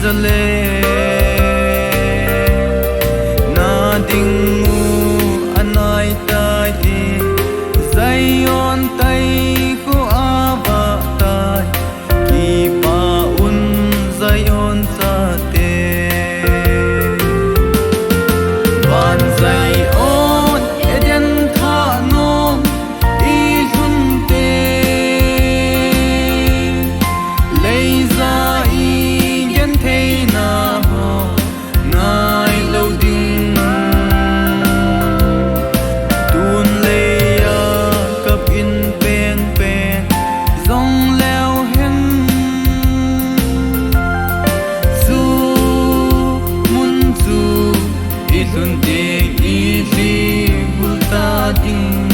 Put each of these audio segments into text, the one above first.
zale na dingu anai tai e Zion tai khu ava tai ki pa un Zion sa te van Zion eden tha nom i hun te leiza i gen the na ho nai lo ding tun le ya kap in pen pen zong leo hen su mun su i sun te i li bul ta ding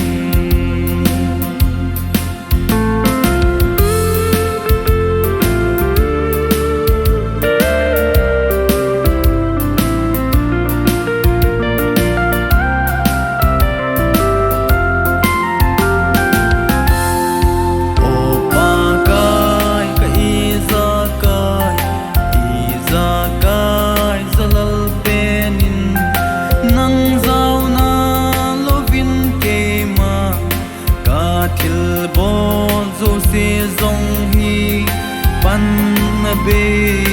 thil bon zo se zong hi pan be